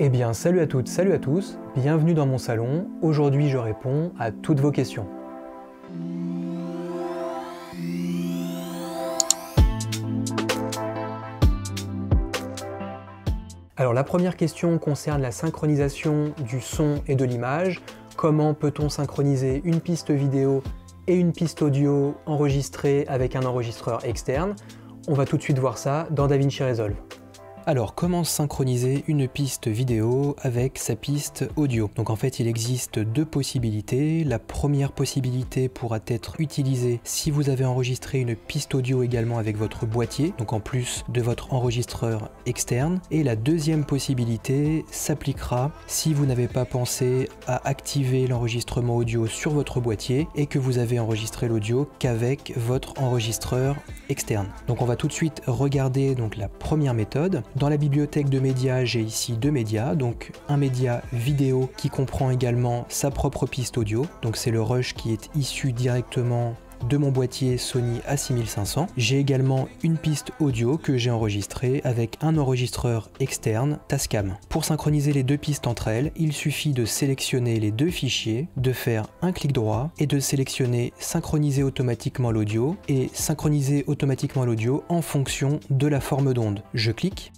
Eh bien salut à toutes, salut à tous, bienvenue dans mon salon. Aujourd'hui je réponds à toutes vos questions. Alors la première question concerne la synchronisation du son et de l'image. Comment peut-on synchroniser une piste vidéo et une piste audio enregistrée avec un enregistreur externe? On va tout de suite voir ça dans DaVinci Resolve. Alors, comment synchroniser une piste vidéo avec sa piste audio? Donc en fait, il existe deux possibilités. La première possibilité pourra être utilisée si vous avez enregistré une piste audio également avec votre boîtier, donc en plus de votre enregistreur externe. Et la deuxième possibilité s'appliquera si vous n'avez pas pensé à activer l'enregistrement audio sur votre boîtier et que vous avez enregistré l'audio qu'avec votre enregistreur externe. Donc on va tout de suite regarder donc la première méthode. Dans la bibliothèque de médias, j'ai ici deux médias, donc un média vidéo qui comprend également sa propre piste audio, donc c'est le Rush qui est issu directement de mon boîtier Sony A6500. J'ai également une piste audio que j'ai enregistrée avec un enregistreur externe Tascam. Pour synchroniser les deux pistes entre elles, il suffit de sélectionner les deux fichiers, de faire un clic droit et de sélectionner synchroniser automatiquement l'audio et synchroniser automatiquement l'audio en fonction de la forme d'onde. Je clique.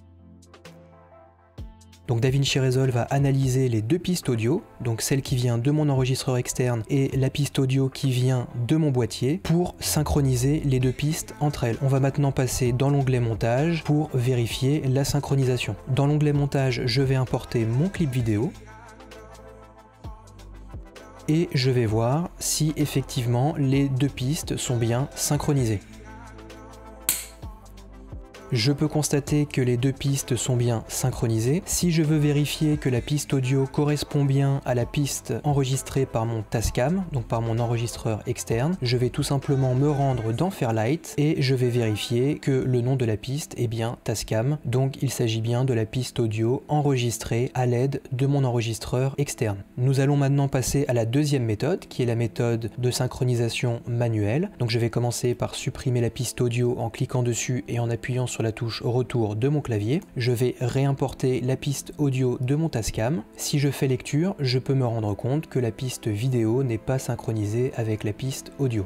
Donc DaVinci Resolve va analyser les deux pistes audio, donc celle qui vient de mon enregistreur externe et la piste audio qui vient de mon boîtier, pour synchroniser les deux pistes entre elles. On va maintenant passer dans l'onglet montage pour vérifier la synchronisation. Dans l'onglet montage, je vais importer mon clip vidéo et je vais voir si effectivement les deux pistes sont bien synchronisées. Je peux constater que les deux pistes sont bien synchronisées. Si je veux vérifier que la piste audio correspond bien à la piste enregistrée par mon Tascam, donc par mon enregistreur externe, je vais tout simplement me rendre dans Fairlight et je vais vérifier que le nom de la piste est bien Tascam, donc il s'agit bien de la piste audio enregistrée à l'aide de mon enregistreur externe. Nous allons maintenant passer à la deuxième méthode, qui est la méthode de synchronisation manuelle. Donc je vais commencer par supprimer la piste audio en cliquant dessus et en appuyant sur la touche retour de mon clavier. Je vais réimporter la piste audio de mon Tascam. Si je fais lecture, je peux me rendre compte que la piste vidéo n'est pas synchronisée avec la piste audio.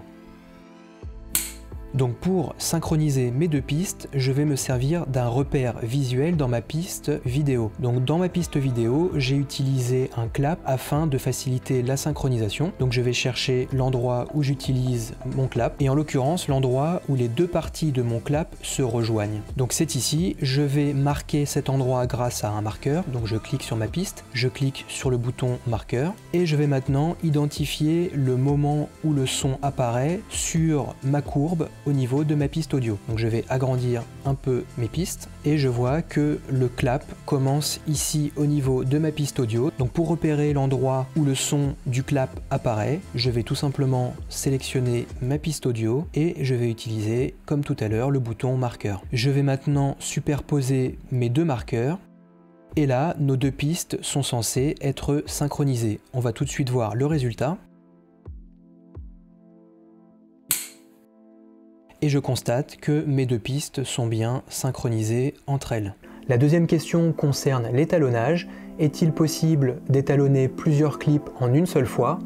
Donc pour synchroniser mes deux pistes, je vais me servir d'un repère visuel dans ma piste vidéo. Donc dans ma piste vidéo, j'ai utilisé un clap afin de faciliter la synchronisation. Donc je vais chercher l'endroit où j'utilise mon clap et en l'occurrence l'endroit où les deux parties de mon clap se rejoignent. Donc c'est ici, je vais marquer cet endroit grâce à un marqueur. Donc je clique sur ma piste, je clique sur le bouton marqueur et je vais maintenant identifier le moment où le son apparaît sur ma courbe au niveau de ma piste audio. Donc je vais agrandir un peu mes pistes et je vois que le clap commence ici au niveau de ma piste audio. Donc pour repérer l'endroit où le son du clap apparaît, je vais tout simplement sélectionner ma piste audio et je vais utiliser comme tout à l'heure le bouton marqueur. Je vais maintenant superposer mes deux marqueurs. Et là, nos deux pistes sont censées être synchronisées. On va tout de suite voir le résultat. Et je constate que mes deux pistes sont bien synchronisées entre elles. La deuxième question concerne l'étalonnage. Est-il possible d'étalonner plusieurs clips en une seule fois?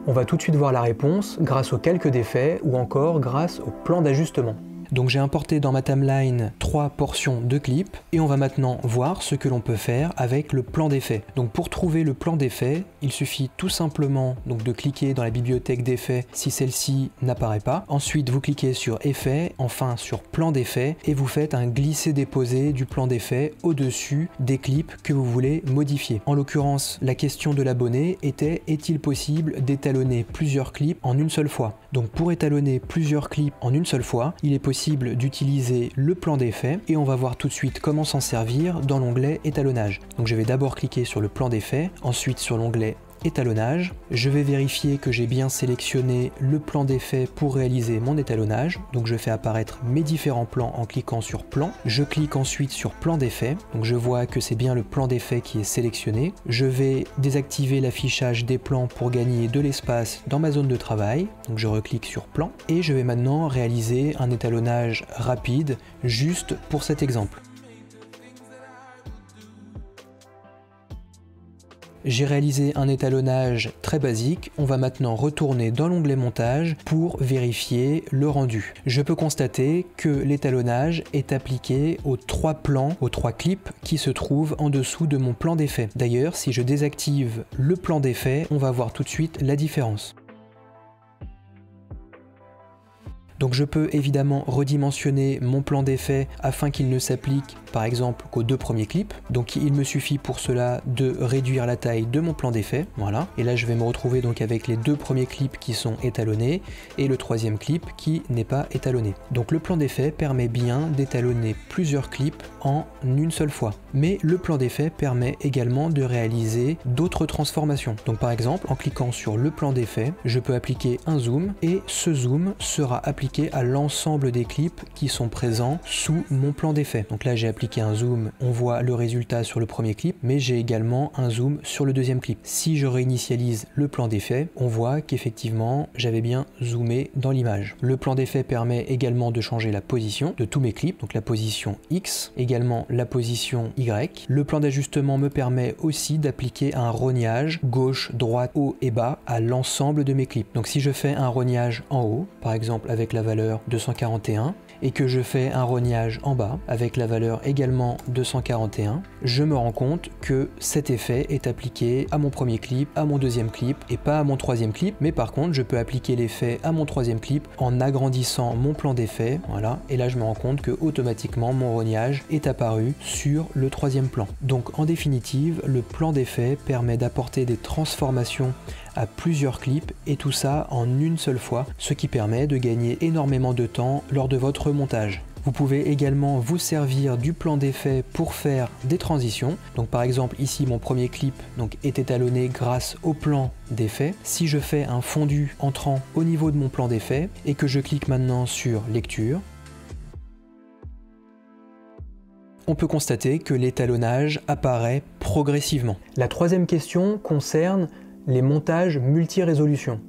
On va tout de suite voir la réponse grâce au calque d'effets ou encore grâce au plan d'ajustement. Donc j'ai importé dans ma timeline 3 portions de clips et on va maintenant voir ce que l'on peut faire avec le plan d'effets. Donc pour trouver le plan d'effets, il suffit tout simplement donc de cliquer dans la bibliothèque d'effets si celle-ci n'apparaît pas. Ensuite vous cliquez sur effets, enfin sur plan d'effets et vous faites un glisser-déposer du plan d'effets au-dessus des clips que vous voulez modifier. En l'occurrence, la question de l'abonné était: est-il possible d'étalonner plusieurs clips en une seule fois? Donc pour étalonner plusieurs clips en une seule fois, il est possible d'utiliser le plan d'effet et on va voir tout de suite comment s'en servir dans l'onglet étalonnage. Donc je vais d'abord cliquer sur le plan d'effet, ensuite sur l'onglet étalonnage. Je vais vérifier que j'ai bien sélectionné le plan d'effet pour réaliser mon étalonnage. Donc je fais apparaître mes différents plans en cliquant sur plan. Je clique ensuite sur plan d'effet. Donc je vois que c'est bien le plan d'effet qui est sélectionné. Je vais désactiver l'affichage des plans pour gagner de l'espace dans ma zone de travail. Donc je reclique sur plan et je vais maintenant réaliser un étalonnage rapide juste pour cet exemple. J'ai réalisé un étalonnage très basique, on va maintenant retourner dans l'onglet montage pour vérifier le rendu. Je peux constater que l'étalonnage est appliqué aux 3 plans, aux 3 clips qui se trouvent en dessous de mon plan d'effet. D'ailleurs, si je désactive le plan d'effet, on va voir tout de suite la différence. Donc je peux évidemment redimensionner mon plan d'effet afin qu'il ne s'applique par exemple qu'aux 2 premiers clips. Donc il me suffit pour cela de réduire la taille de mon plan d'effet, voilà. Et là je vais me retrouver donc avec les 2 premiers clips qui sont étalonnés et le 3e clip qui n'est pas étalonné. Donc le plan d'effet permet bien d'étalonner plusieurs clips en une seule fois. Mais le plan d'effet permet également de réaliser d'autres transformations. Donc par exemple en cliquant sur le plan d'effet, je peux appliquer un zoom et ce zoom sera appliqué à l'ensemble des clips qui sont présents sous mon plan d'effet. Donc là j'ai appliqué un zoom, on voit le résultat sur le premier clip, mais j'ai également un zoom sur le 2e clip. Si je réinitialise le plan d'effet, on voit qu'effectivement j'avais bien zoomé dans l'image. Le plan d'effet permet également de changer la position de tous mes clips, donc la position X, également la position Y. Le plan d'ajustement me permet aussi d'appliquer un rognage gauche, droite, haut et bas à l'ensemble de mes clips. Donc si je fais un rognage en haut, par exemple avec la valeur 241, et que je fais un rognage en bas avec la valeur également 241, je me rends compte que cet effet est appliqué à mon premier clip, à mon 2e clip et pas à mon 3e clip, mais par contre je peux appliquer l'effet à mon 3e clip en agrandissant mon plan d'effet, voilà, et là je me rends compte que automatiquement mon rognage est apparu sur le 3e plan. Donc en définitive, le plan d'effet permet d'apporter des transformations à plusieurs clips et tout ça en une seule fois, ce qui permet de gagner énormément de temps lors de votre montage. Vous pouvez également vous servir du plan d'effet pour faire des transitions. Donc par exemple ici mon premier clip est étalonné grâce au plan d'effet. Si je fais un fondu entrant au niveau de mon plan d'effet et que je clique maintenant sur lecture, on peut constater que l'étalonnage apparaît progressivement. La 3e question concerne les montages multi-résolution.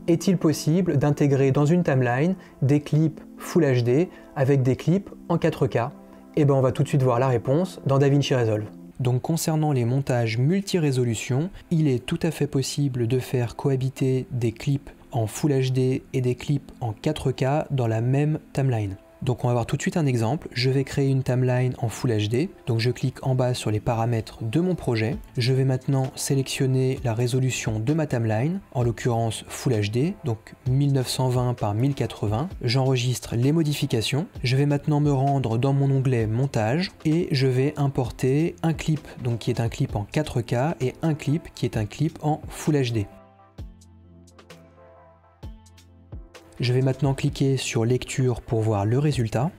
Est-il possible d'intégrer dans une timeline des clips Full HD avec des clips en 4K? Et bien on va tout de suite voir la réponse dans DaVinci Resolve. Donc concernant les montages multi-résolution, il est tout à fait possible de faire cohabiter des clips en Full HD et des clips en 4K dans la même timeline. Donc on va voir tout de suite un exemple. Je vais créer une timeline en Full HD. Donc je clique en bas sur les paramètres de mon projet. Je vais maintenant sélectionner la résolution de ma timeline, en l'occurrence Full HD, donc 1920 par 1080. J'enregistre les modifications. Je vais maintenant me rendre dans mon onglet montage et je vais importer un clip, donc qui est un clip en 4K et un clip qui est un clip en Full HD. Je vais maintenant cliquer sur lecture pour voir le résultat.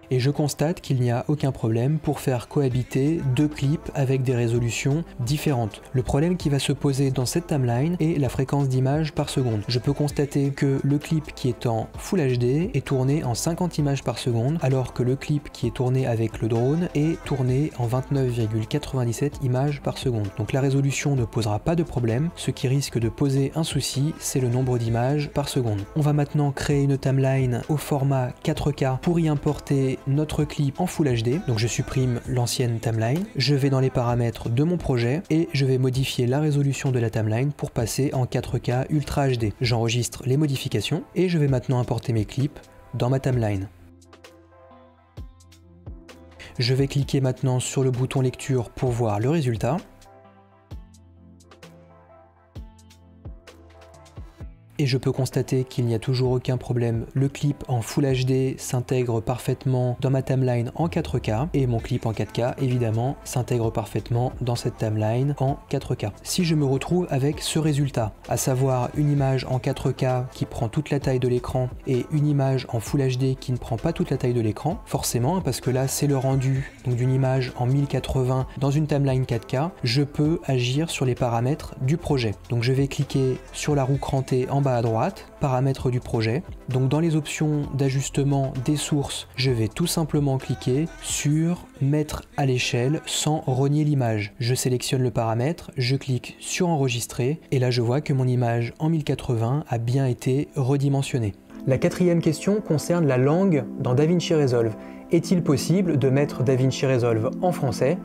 Et je constate qu'il n'y a aucun problème pour faire cohabiter 2 clips avec des résolutions différentes. Le problème qui va se poser dans cette timeline est la fréquence d'images par seconde. Je peux constater que le clip qui est en Full HD est tourné en 50 images par seconde, alors que le clip qui est tourné avec le drone est tourné en 29,97 images par seconde. Donc la résolution ne posera pas de problème. Ce qui risque de poser un souci, c'est le nombre d'images par seconde. On va maintenant créer une timeline au format 4K pour y importer notre clip en Full HD. Donc je supprime l'ancienne timeline, je vais dans les paramètres de mon projet et je vais modifier la résolution de la timeline pour passer en 4K Ultra HD. J'enregistre les modifications et je vais maintenant importer mes clips dans ma timeline. Je vais cliquer maintenant sur le bouton lecture pour voir le résultat. Et je peux constater qu'il n'y a toujours aucun problème. Le clip en Full HD s'intègre parfaitement dans ma timeline en 4K et mon clip en 4K évidemment s'intègre parfaitement dans cette timeline en 4K. Si je me retrouve avec ce résultat, à savoir une image en 4K qui prend toute la taille de l'écran et une image en Full HD qui ne prend pas toute la taille de l'écran, forcément parce que là c'est le rendu d'une image en 1080 dans une timeline 4K, je peux agir sur les paramètres du projet. Donc je vais cliquer sur la roue crantée en bas à droite, paramètres du projet. Donc dans les options d'ajustement des sources, je vais tout simplement cliquer sur mettre à l'échelle sans rogner l'image. Je sélectionne le paramètre, je clique sur enregistrer et là je vois que mon image en 1080 a bien été redimensionnée. La 4e question concerne la langue dans DaVinci Resolve. Est-il possible de mettre DaVinci Resolve en français?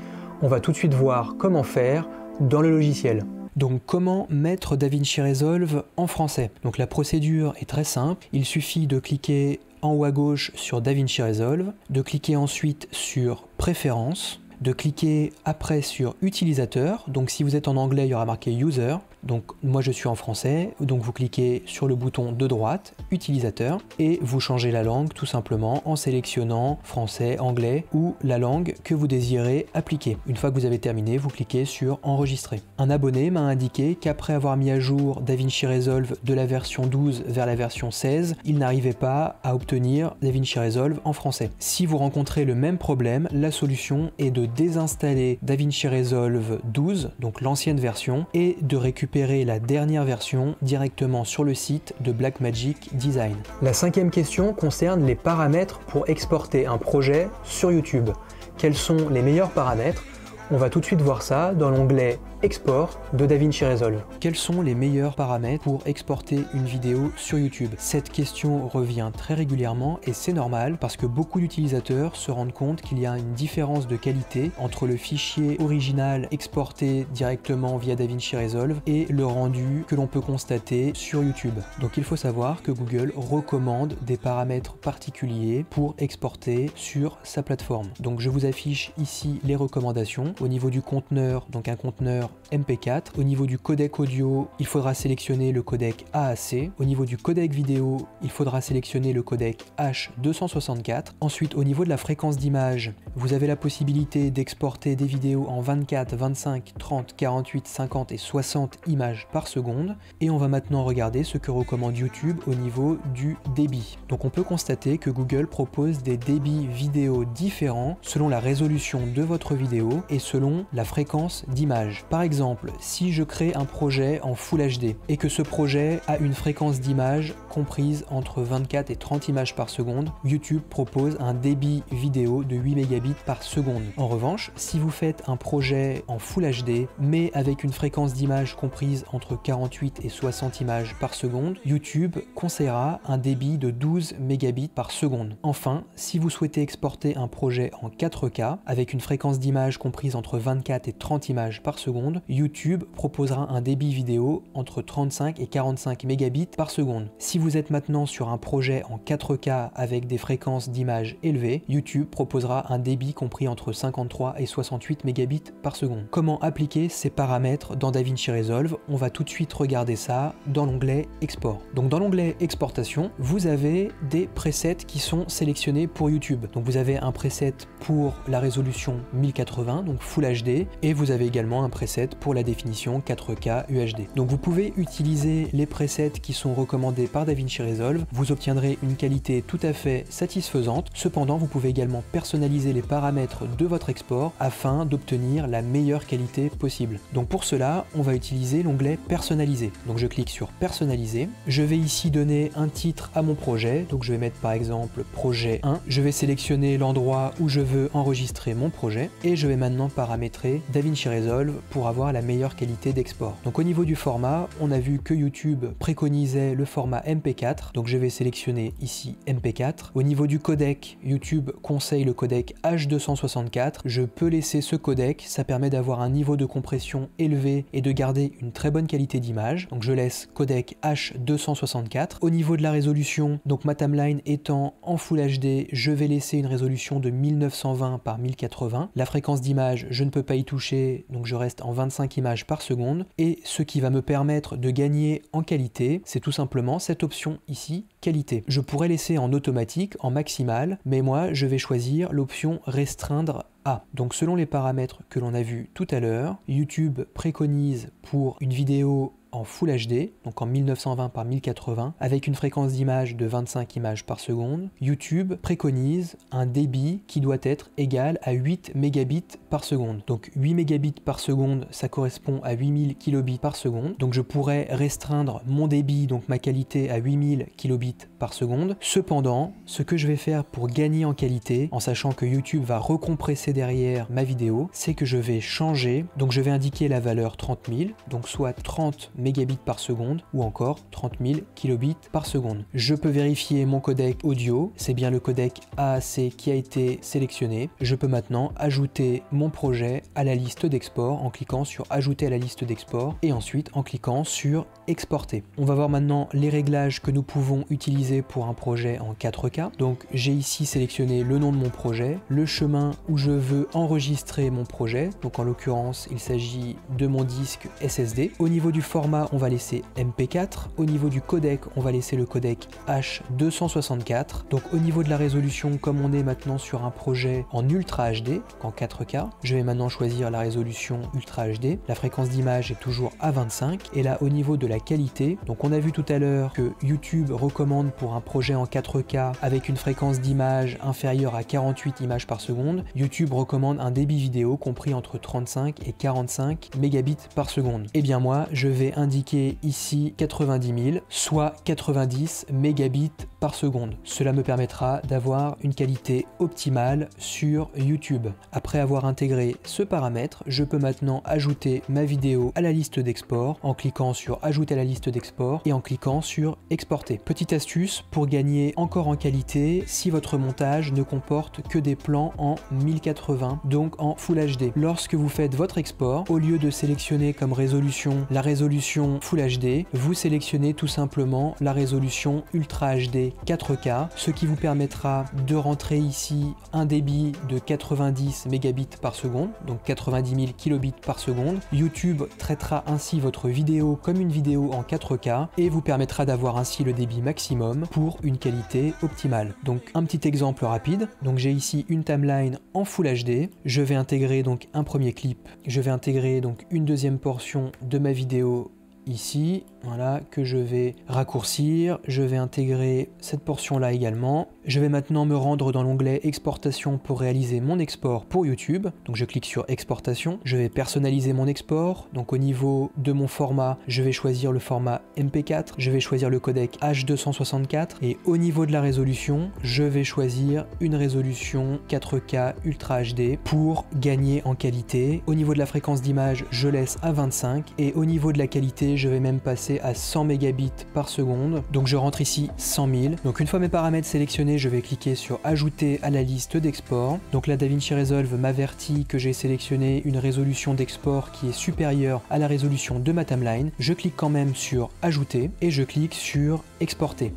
On va tout de suite voir comment faire dans le logiciel. Donc comment mettre DaVinci Resolve en français? Donc la procédure est très simple, il suffit de cliquer en haut à gauche sur DaVinci Resolve, de cliquer ensuite sur Préférences, de cliquer après sur Utilisateur. Donc si vous êtes en anglais, il y aura marqué User. Donc moi je suis en français, donc vous cliquez sur le bouton de droite, Utilisateur, et vous changez la langue tout simplement en sélectionnant français, anglais ou la langue que vous désirez appliquer. Une fois que vous avez terminé, vous cliquez sur Enregistrer. Un abonné m'a indiqué qu'après avoir mis à jour DaVinci Resolve de la version 12 vers la version 16, il n'arrivait pas à obtenir DaVinci Resolve en français. Si vous rencontrez le même problème, la solution est de désinstaller DaVinci Resolve 12, donc l'ancienne version, et de récupérer la dernière version directement sur le site de Blackmagic Design. La cinquième question concerne les paramètres pour exporter un projet sur YouTube. Quels sont les meilleurs paramètres? On va tout de suite voir ça dans l'onglet Export de DaVinci Resolve. Quels sont les meilleurs paramètres pour exporter une vidéo sur YouTube? Cette question revient très régulièrement et c'est normal parce que beaucoup d'utilisateurs se rendent compte qu'il y a une différence de qualité entre le fichier original exporté directement via DaVinci Resolve et le rendu que l'on peut constater sur YouTube. Donc il faut savoir que Google recommande des paramètres particuliers pour exporter sur sa plateforme. Donc je vous affiche ici les recommandations. Au niveau du conteneur, donc un conteneur MP4. Au niveau du codec audio, il faudra sélectionner le codec AAC. Au niveau du codec vidéo, il faudra sélectionner le codec H264. Ensuite, au niveau de la fréquence d'image, vous avez la possibilité d'exporter des vidéos en 24, 25, 30, 48, 50 et 60 images par seconde. Et on va maintenant regarder ce que recommande YouTube au niveau du débit. Donc on peut constater que Google propose des débits vidéo différents selon la résolution de votre vidéo et selon la fréquence d'image. Par exemple, si je crée un projet en Full HD et que ce projet a une fréquence d'image comprise entre 24 et 30 images par seconde, YouTube propose un débit vidéo de 8 mégabits par seconde. En revanche, si vous faites un projet en Full HD mais avec une fréquence d'image comprise entre 48 et 60 images par seconde, YouTube conseillera un débit de 12 mégabits par seconde. Enfin, si vous souhaitez exporter un projet en 4K avec une fréquence d'image comprise entre 24 et 30 images par seconde, YouTube proposera un débit vidéo entre 35 et 45 mégabits par seconde. Si vous êtes maintenant sur un projet en 4K avec des fréquences d'image élevées, YouTube proposera un débit compris entre 53 et 68 mégabits par seconde. Comment appliquer ces paramètres dans DaVinci Resolve? On va tout de suite regarder ça dans l'onglet Export. Donc dans l'onglet Exportation, vous avez des presets qui sont sélectionnés pour YouTube. Donc vous avez un preset pour la résolution 1080, donc Full HD, et vous avez également un preset pour la définition 4K UHD. Donc vous pouvez utiliser les presets qui sont recommandés par DaVinci Resolve, vous obtiendrez une qualité tout à fait satisfaisante. Cependant, vous pouvez également personnaliser les paramètres de votre export afin d'obtenir la meilleure qualité possible. Donc pour cela, on va utiliser l'onglet Personnaliser. Donc je clique sur Personnaliser. Je vais ici donner un titre à mon projet. Donc je vais mettre par exemple Projet 1. Je vais sélectionner l'endroit où je veux enregistrer mon projet et je vais maintenant paramétrer DaVinci Resolve pour avoir la meilleure qualité d'export. Donc au niveau du format, on a vu que YouTube préconisait le format MP4. Donc je vais sélectionner ici MP4. Au niveau du codec, YouTube conseille le codec H264. Je peux laisser ce codec, ça permet d'avoir un niveau de compression élevé et de garder une très bonne qualité d'image. Donc je laisse codec H264. Au niveau de la résolution, donc ma timeline étant en Full HD, je vais laisser une résolution de 1920 par 1080. La fréquence d'image, je ne peux pas y toucher, donc je reste en 25 images par seconde. Et ce qui va me permettre de gagner en qualité, c'est tout simplement cette option ici, qualité. Je pourrais laisser en automatique, en maximal, mais moi je vais choisir l'option restreindre à. Donc selon les paramètres que l'on a vus tout à l'heure, YouTube préconise pour une vidéo en Full HD, donc en 1920 par 1080, avec une fréquence d'image de 25 images par seconde. YouTube préconise un débit qui doit être égal à 8 mégabits par seconde. Donc 8 mégabits par seconde, ça correspond à 8000 kilobits par seconde. Donc je pourrais restreindre mon débit, donc ma qualité, à 8000 kilobits par seconde. Cependant, ce que je vais faire pour gagner en qualité, en sachant que YouTube va recompresser derrière ma vidéo, c'est que je vais changer. Donc je vais indiquer la valeur 30 000, donc soit 30 mégabits par seconde ou encore 30 000 kilobits par seconde. Je peux vérifier mon codec audio, c'est bien le codec AAC qui a été sélectionné. Je peux maintenant ajouter mon projet à la liste d'export en cliquant sur ajouter à la liste d'export et ensuite en cliquant sur exporter. On va voir maintenant les réglages que nous pouvons utiliser pour un projet en 4K. Donc j'ai ici sélectionné le nom de mon projet, le chemin où je veux enregistrer mon projet, donc en l'occurrence il s'agit de mon disque SSD. Au niveau du format on va laisser MP4, au niveau du codec on va laisser le codec H264. Donc au niveau de la résolution, comme on est maintenant sur un projet en Ultra HD, en 4K, je vais maintenant choisir la résolution Ultra HD. La fréquence d'image est toujours à 25 et là au niveau de la qualité, donc on a vu tout à l'heure que YouTube recommande pour un projet en 4K avec une fréquence d'image inférieure à 48 images par seconde, YouTube recommande un débit vidéo compris entre 35 et 45 mégabits par seconde. Et bien moi je vais indiquer ici 90 000, soit 90 mégabits par seconde. Cela me permettra d'avoir une qualité optimale sur YouTube. Après avoir intégré ce paramètre, je peux maintenant ajouter ma vidéo à la liste d'export en cliquant sur ajouter à la liste d'export et en cliquant sur exporter. Petite astuce pour gagner encore en qualité si votre montage ne comporte que des plans en 1080, donc en Full HD. Lorsque vous faites votre export, au lieu de sélectionner comme résolution la résolution Full HD, vous sélectionnez tout simplement la résolution Ultra HD 4K, ce qui vous permettra de rentrer ici un débit de 90 mégabits par seconde, donc 90 000 kilobits par seconde. YouTube traitera ainsi votre vidéo comme une vidéo en 4K et vous permettra d'avoir ainsi le débit maximum pour une qualité optimale. Donc un petit exemple rapide, donc j'ai ici une timeline en Full HD, je vais intégrer donc un premier clip, je vais intégrer donc une deuxième portion de ma vidéo ici, voilà, que je vais raccourcir, je vais intégrer cette portion là également. Je vais maintenant me rendre dans l'onglet exportation pour réaliser mon export pour YouTube, donc je clique sur exportation, je vais personnaliser mon export, donc au niveau de mon format, je vais choisir le format MP4, je vais choisir le codec H264 et au niveau de la résolution, je vais choisir une résolution 4K Ultra HD pour gagner en qualité. Au niveau de la fréquence d'image, je laisse à 25 et au niveau de la qualité, je vais même passer à 100 mégabits par seconde. Donc je rentre ici 100 000. Donc une fois mes paramètres sélectionnés, je vais cliquer sur ajouter à la liste d'export. Donc la DaVinci Resolve m'avertit que j'ai sélectionné une résolution d'export qui est supérieure à la résolution de ma timeline. Je clique quand même sur ajouter et je clique sur exporter.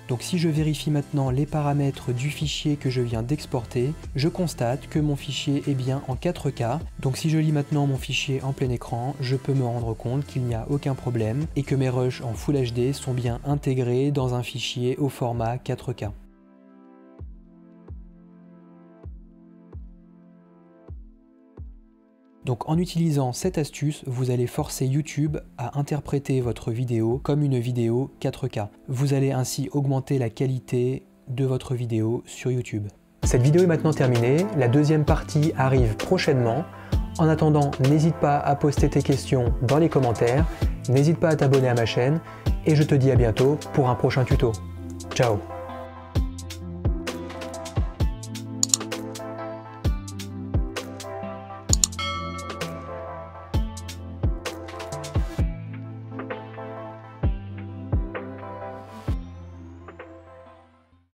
Donc si je vérifie maintenant les paramètres du fichier que je viens d'exporter, je constate que mon fichier est bien en 4K. Donc si je lis maintenant mon fichier en plein écran, je peux me rendre compte qu'il n'y a aucun problème et que mes rushs en Full HD sont bien intégrés dans un fichier au format 4K. Donc en utilisant cette astuce, vous allez forcer YouTube à interpréter votre vidéo comme une vidéo 4K. Vous allez ainsi augmenter la qualité de votre vidéo sur YouTube. Cette vidéo est maintenant terminée, la deuxième partie arrive prochainement. En attendant, n'hésite pas à poster tes questions dans les commentaires, n'hésite pas à t'abonner à ma chaîne et je te dis à bientôt pour un prochain tuto. Ciao!